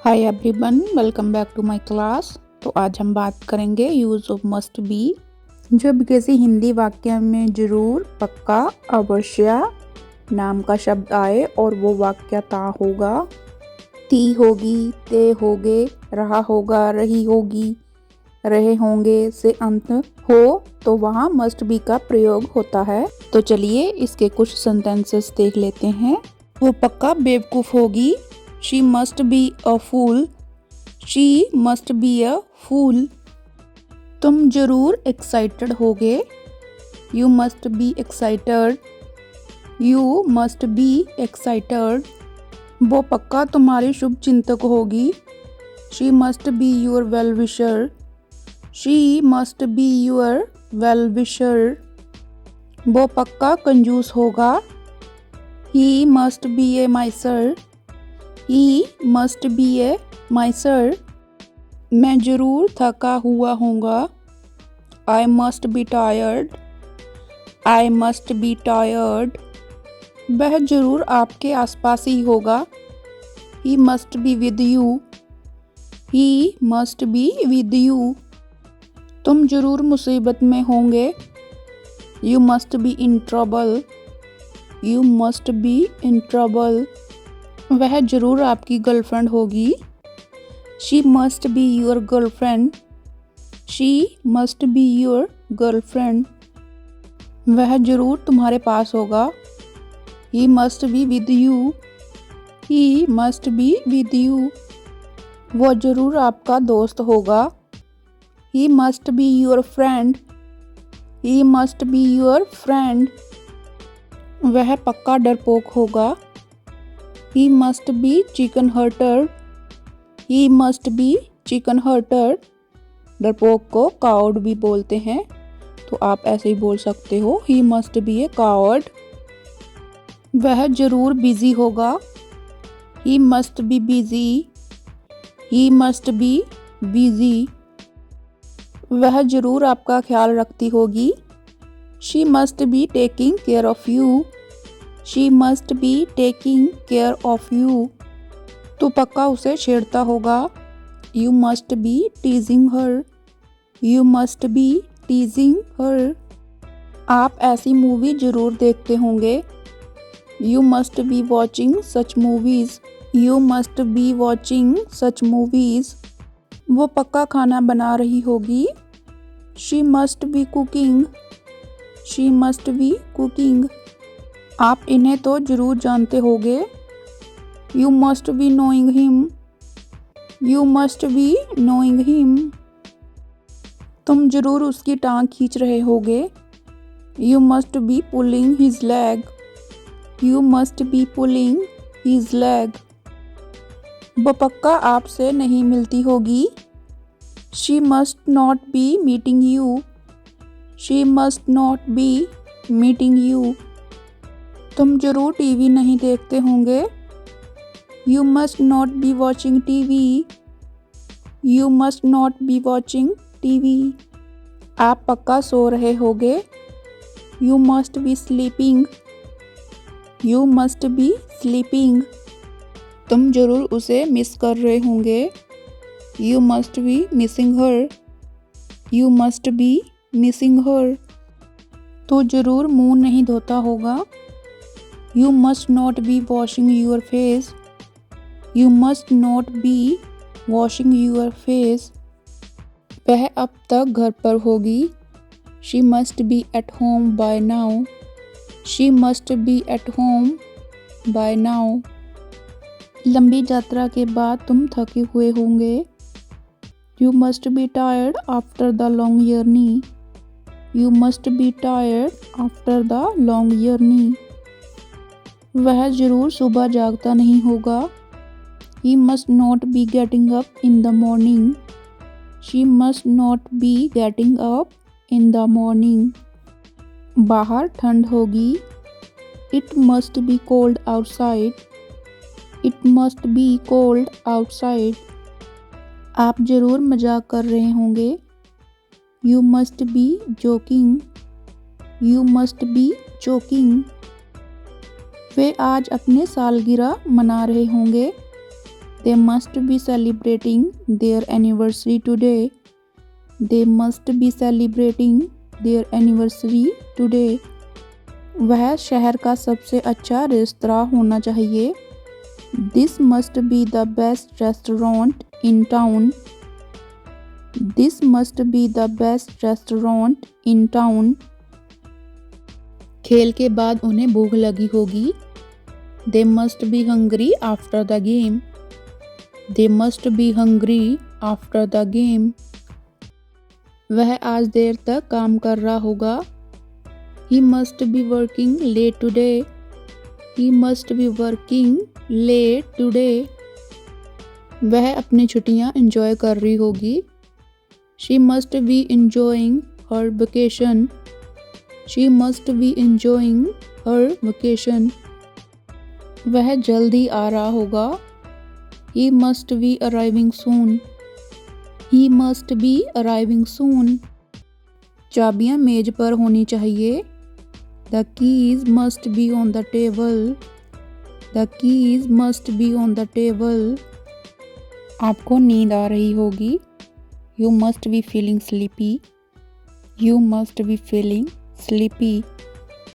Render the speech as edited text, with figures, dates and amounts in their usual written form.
Hi everyone, welcome back to my class. तो आज हम बात करेंगे यूज़ ऑफ मस्ट बी। जब किसी हिंदी वाक्य में जरूर, पक्का, अवश्य नाम का शब्द आए और वो वाक्य ता होगा, ती होगी, ते होगे, रहा होगा, रही होगी, रहे होंगे से अंत हो तो वहाँ मस्ट बी का प्रयोग होता है। तो चलिए इसके कुछ सेंटेंसेस देख लेते हैं। वो पक्का बेवकूफ़ होगी। She must be a fool. She must be a fool. तुम जरूर एक्साइटेड होगे। You must be excited. You must be excited. वो पक्का तुम्हारी शुभ चिंतक होगी। She must be your well wisher. She must be your well wisher. वो पक्का कंजूस होगा। He must be a miser. He must be a miser. मैं जरूर थका हुआ होऊंगा। I must be tired. I must be tired. वह जरूर आपके आसपास ही होगा। He must be with you. He must be with you. तुम जरूर मुसीबत में होंगे। You must be in trouble. You must be in trouble. वह जरूर आपकी गर्लफ्रेंड होगी। She must be your girlfriend. She must be your girlfriend. वह जरूर तुम्हारे पास होगा। He must be with you. He must be with you. वो जरूर आपका दोस्त होगा। He must be your friend. He must be your friend. वह पक्का डरपोक होगा। He must be chicken hearted. He must be chicken hearted. डरपोक को कावर्ड भी बोलते हैं, तो आप ऐसे ही बोल सकते हो He must be a coward. वह जरूर बिजी होगा। He must be busy. He must be busy. वह जरूर आपका ख्याल रखती होगी। She must be taking care of you. She must be taking care of you. तो पक्का उसे छेड़ता होगा। You must be teasing her. You must be teasing her. आप ऐसी मूवी जरूर देखते होंगे। You must be watching such movies. You must be watching such movies. वो पक्का खाना बना रही होगी। She must be cooking. She must be cooking. आप इन्हें तो जरूर जानते होगे। You must be knowing him. You must be knowing him. तुम जरूर उसकी टांग खींच रहे होगे। You must be pulling his leg. You must be pulling his leg. वो पक्का आपसे नहीं मिलती होगी। She must not be meeting you. She must not be meeting you. तुम जरूर टीवी नहीं देखते होंगे। You must not be watching TV. You must not be watching TV. आप पक्का सो रहे होगे। You must be sleeping. You must be sleeping. तुम जरूर उसे मिस कर रहे होंगे। You must be missing her. You must be missing her. तो जरूर मुंह नहीं धोता होगा। You must not be washing your face. You must not be washing your face. वह अब तक घर पर होगी। She must be at home by now. She must be at home by now. लंबी यात्रा के बाद तुम थके हुए होंगे। You must be tired after the long journey. You must be tired after the long journey. वह जरूर सुबह जागता नहीं होगा। He must not be getting up in the morning. She must not be getting up in the morning. बाहर ठंड होगी। It must be cold outside. It must be cold outside. आप जरूर मजाक कर रहे होंगे। You must be joking. You must be joking. वे आज अपने सालगिरह मना रहे होंगे। They must be celebrating their anniversary today. They must be celebrating their anniversary today. वह शहर का सबसे अच्छा रेस्तरां होना चाहिए. This must be the best restaurant in town. This must be the best restaurant in town. खेल के बाद उन्हें भूख लगी होगी. They must be hungry after the game. They must be hungry after the game. वह आज देर तक काम कर रहा होगा. He must be working late today. He must be working late today. वह अपनी छुट्टियां एंजॉय कर रही होगी. She must be enjoying her vacation. She must be enjoying her vacation. वह जल्दी आ रहा होगा. He must be arriving soon. He must be arriving soon. चाबियां मेज पर होनी चाहिए. The keys must be on the table. The keys must be on the table. आपको नींद आ रही होगी. You must be feeling sleepy. You must be feeling sleepy.